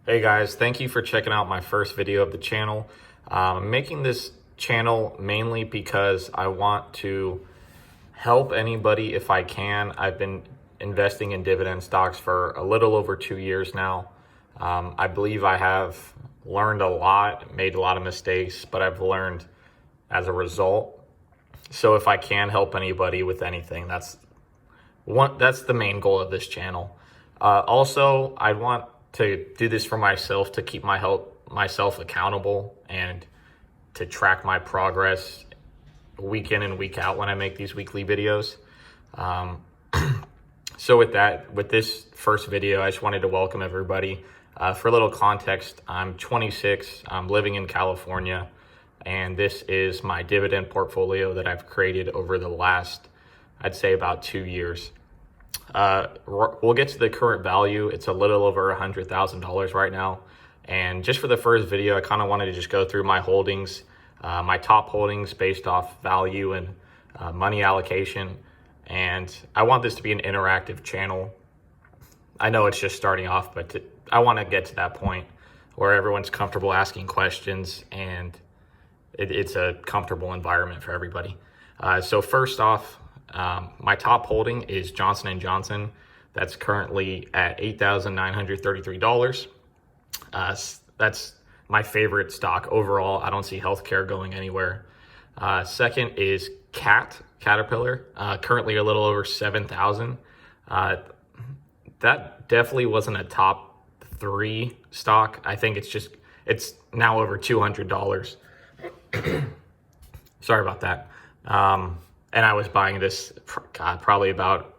Hey guys, thank you for checking out my first video of the channel. I'm making this channel mainly because I want to help anybody if I can. I've been investing in dividend stocks for a little over 2 years now. I believe I have learned a lot, made a lot of mistakes, but I've learned as a result. So if I can help anybody with anything, that's the main goal of this channel. Also, I want to do this for myself, to keep myself accountable and to track my progress week in and week out when I make these weekly videos. So with this first video, I just wanted to welcome everybody. For a little context, I'm 26, I'm living in California, and this is my dividend portfolio that I've created over the last, I'd say, about 2 years. We'll get to the current value. It's a little over $100,000 right now. And just for the first video, I kind of wanted to just go through my holdings, my top holdings based off value and money allocation. And I want this to be an interactive channel. I know it's just starting off, but I want to get to that point where everyone's comfortable asking questions and it's a comfortable environment for everybody. So first off, my top holding is Johnson & Johnson. That's currently at $8,933. That's my favorite stock overall. I don't see healthcare going anywhere. Second is Caterpillar, currently a little over 7,000. That definitely wasn't a top 3 stock. I think it's now over $200. Sorry about that. And I was buying this, probably about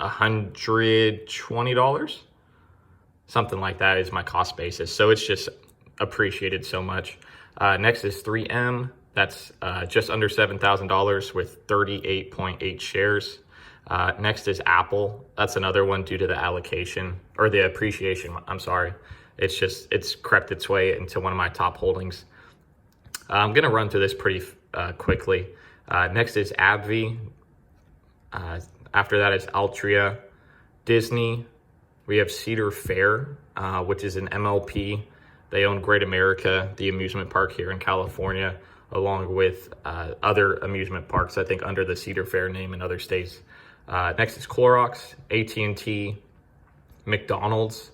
$120, something like that is my cost basis. So it's just appreciated so much. Next is 3M. That's just under $7,000 with 38.8 shares. Next is Apple. That's another one due to the allocation or the appreciation. I'm sorry. It's crept its way into one of my top holdings. I'm going to run through this pretty quickly. Next is AbbVie. After that is Altria, Disney. We have Cedar Fair, which is an MLP. They own Great America, the amusement park here in California, along with other amusement parks, I think, under the Cedar Fair name in other states. Next is Clorox, AT&T, McDonald's,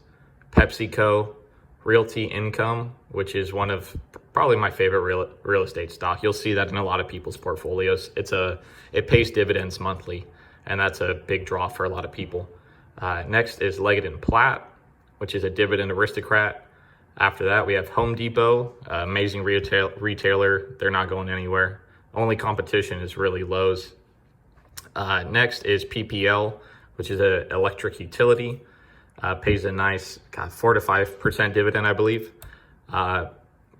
PepsiCo, Realty Income, which is one of probably my favorite real estate stock. You'll see that in a lot of people's portfolios. It pays dividends monthly, and that's a big draw for a lot of people. Next is Leggett & Platt, which is a dividend aristocrat. After that, we have Home Depot, amazing retailer. They're not going anywhere. Only competition is really Lowe's. Next is PPL, which is an electric utility. Pays a nice 4 to 5% dividend, I believe.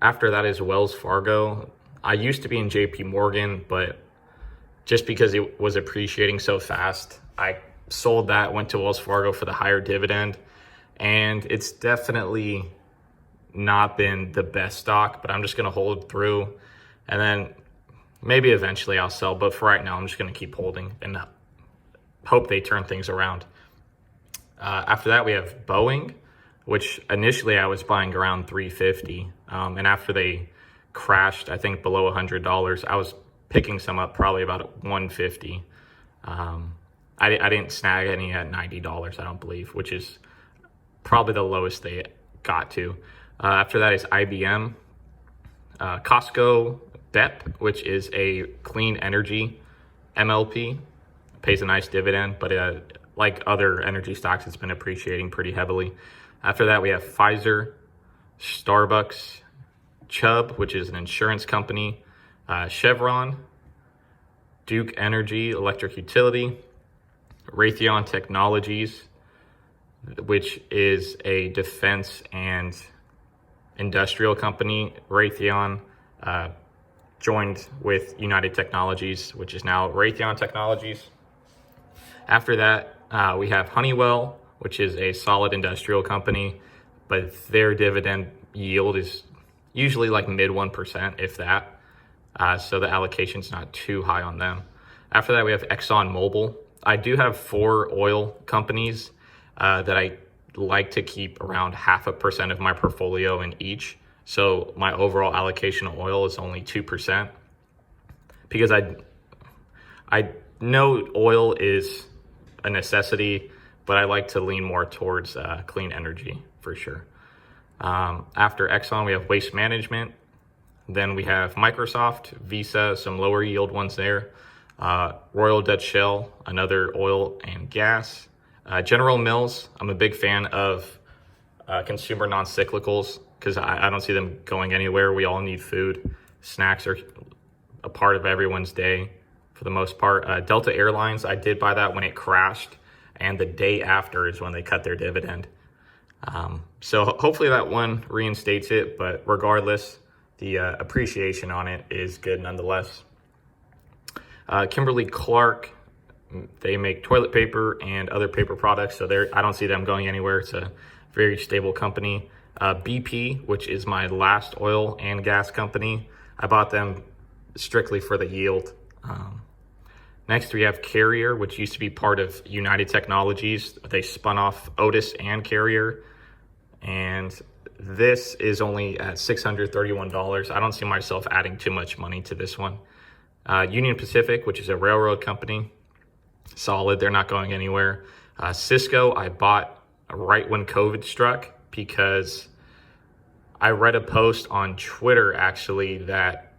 After that is Wells Fargo. I used to be in JP Morgan, but just because it was appreciating so fast, I sold that, went to Wells Fargo for the higher dividend. And it's definitely not been the best stock, but I'm just going to hold through. And then maybe eventually I'll sell. But for right now, I'm just going to keep holding and hope they turn things around. After that, we have Boeing, which initially I was buying around $350. And after they crashed, I think below $100, I was picking some up probably about $150. I didn't snag any at $90, I don't believe, which is probably the lowest they got to. After that is IBM, Costco, BEP, which is a clean energy MLP, pays a nice dividend, but like other energy stocks, it's been appreciating pretty heavily. After that, we have Pfizer, Starbucks, Chubb, which is an insurance company, Chevron, Duke Energy, electric utility, Raytheon Technologies, which is a defense and industrial company. Raytheon joined with United Technologies, which is now Raytheon Technologies. After that, we have Honeywell, which is a solid industrial company, but their dividend yield is usually like mid 1%, if that. So the allocation's not too high on them. After that, we have ExxonMobil. I do have 4 oil companies that I like to keep around 0.5% of my portfolio in each. So my overall allocation of oil is only 2%, because I know oil is a necessity, but I like to lean more towards clean energy for sure. After Exxon, we have Waste Management. Then we have Microsoft, Visa, some lower yield ones there. Royal Dutch Shell, another oil and gas. General Mills, I'm a big fan of consumer non-cyclicals because I don't see them going anywhere. We all need food. Snacks are a part of everyone's day for the most part. Delta Airlines, I did buy that when it crashed, and the day after is when they cut their dividend. So hopefully that one reinstates it, but regardless, the appreciation on it is good nonetheless. Kimberly-Clark, they make toilet paper and other paper products, so I don't see them going anywhere. It's a very stable company. BP, which is my last oil and gas company, I bought them strictly for the yield. Next, we have Carrier, which used to be part of United Technologies. They spun off Otis and Carrier, and this is only at $631. I don't see myself adding too much money to this one. Union Pacific, which is a railroad company, solid. They're not going anywhere. Cisco, I bought right when COVID struck because I read a post on Twitter actually that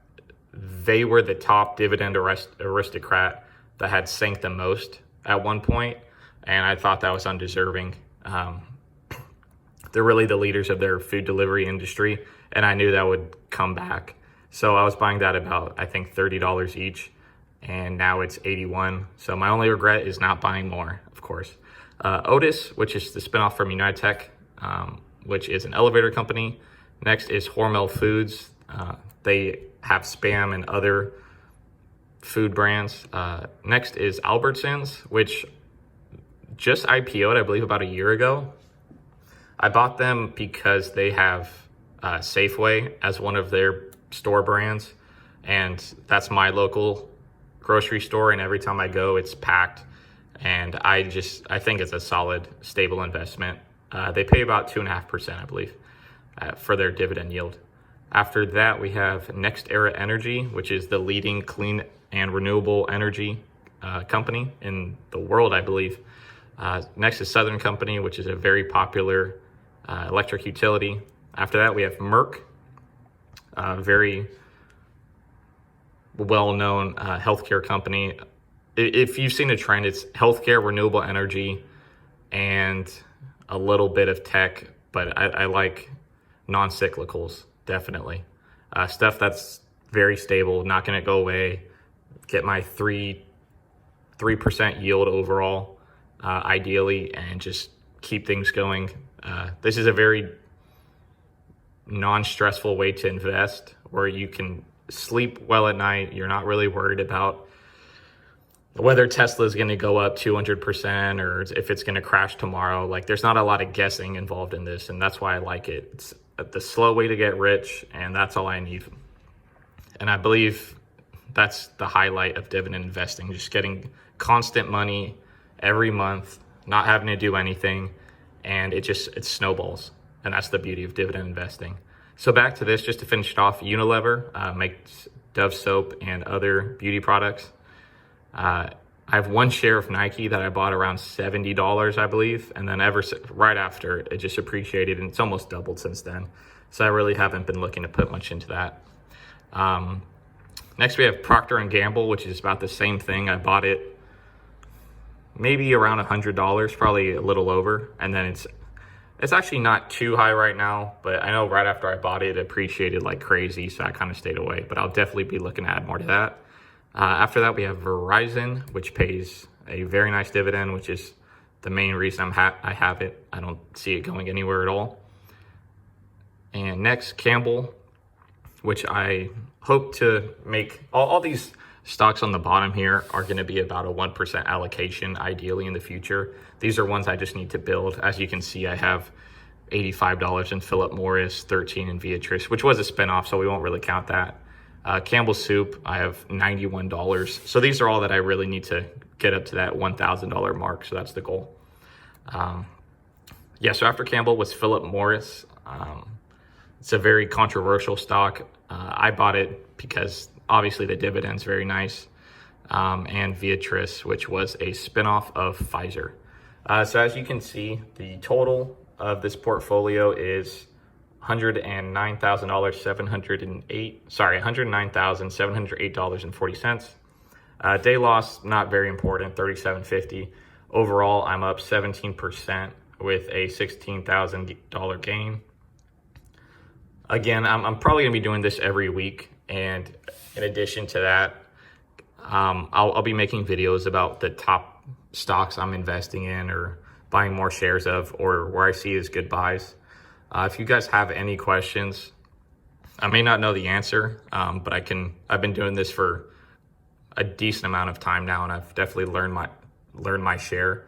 they were the top dividend aristocrat that had sank the most at one point, and I thought that was undeserving. They're really the leaders of their food delivery industry, and I knew that would come back. So I was buying that about, I think, $30 each, and now it's $81. So my only regret is not buying more, of course. Otis, which is the spinoff from United Tech, which is an elevator company. Next is Hormel Foods. They have Spam and other food brands. Next is Albertsons, which just IPO'd, I believe, about a year ago. I bought them because they have Safeway as one of their store brands, and that's my local grocery store, and every time I go, it's packed, and I think it's a solid, stable investment. They pay about 2.5%, I believe, for their dividend yield. After that, we have NextEra Energy, which is the leading clean and renewable energy company in the world, I believe. Next is Southern Company, which is a very popular electric utility. After that, we have Merck, very well-known healthcare company. If you've seen a trend, it's healthcare, renewable energy, and a little bit of tech, but I like non-cyclicals, definitely. Stuff that's very stable, not going to go away. Get my 3% yield overall, ideally, and just keep things going. This is a very non-stressful way to invest where you can sleep well at night. You're not really worried about whether Tesla is going to go up 200% or if it's going to crash tomorrow. Like, there's not a lot of guessing involved in this, and that's why I like it. It's the slow way to get rich, and that's all I need. And I believe that's the highlight of dividend investing, just getting constant money every month, not having to do anything, and it snowballs. And that's the beauty of dividend investing. So back to this, just to finish it off, Unilever makes Dove soap and other beauty products. I have one share of Nike that I bought around $70, I believe, and then right after, it just appreciated, and it's almost doubled since then. So I really haven't been looking to put much into that. Next, we have Procter and Gamble, which is about the same thing. I bought it maybe around $100, probably a little over, and then it's actually not too high right now, but I know right after I bought it, it appreciated like crazy, so I kind of stayed away, but I'll definitely be looking to add more to that. After that, we have Verizon, which pays a very nice dividend, which is the main reason I have it. I don't see it going anywhere at all. And next, Campbell, which I hope to make. All these stocks on the bottom here are going to be about a 1% allocation, ideally in the future. These are ones I just need to build. As you can see, I have $85 in Philip Morris, $13 in Beatrice, which was a spinoff, so we won't really count that. Campbell Soup, I have $91. So these are all that I really need to get up to that $1,000 mark. So that's the goal. Yeah, so after Campbell was Philip Morris. It's a very controversial stock. I bought it because obviously the dividend's very nice. And Viatris, which was a spinoff of Pfizer. So as you can see, the total of this portfolio is $109,708.40. Day loss, not very important, $37.50. Overall, I'm up 17% with a $16,000 gain. Again, I'm probably going to be doing this every week. And in addition to that, I'll be making videos about the top stocks I'm investing in or buying more shares of, or where I see as good buys. If you guys have any questions, I may not know the answer, but I've been doing this for a decent amount of time now, and I've definitely learned my share.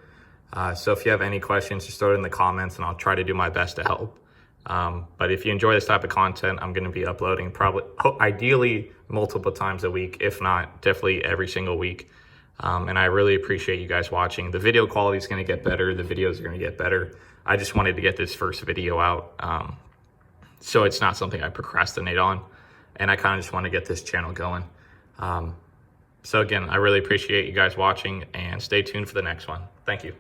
So if you have any questions, just throw it in the comments and I'll try to do my best to help. But if you enjoy this type of content, I'm going to be uploading ideally multiple times a week, if not definitely every single week. And I really appreciate you guys watching. The video quality is going to get better. The videos are going to get better. I just wanted to get this first video out. So it's not something I procrastinate on. And I kind of just want to get this channel going. So again, I really appreciate you guys watching, and stay tuned for the next one. Thank you.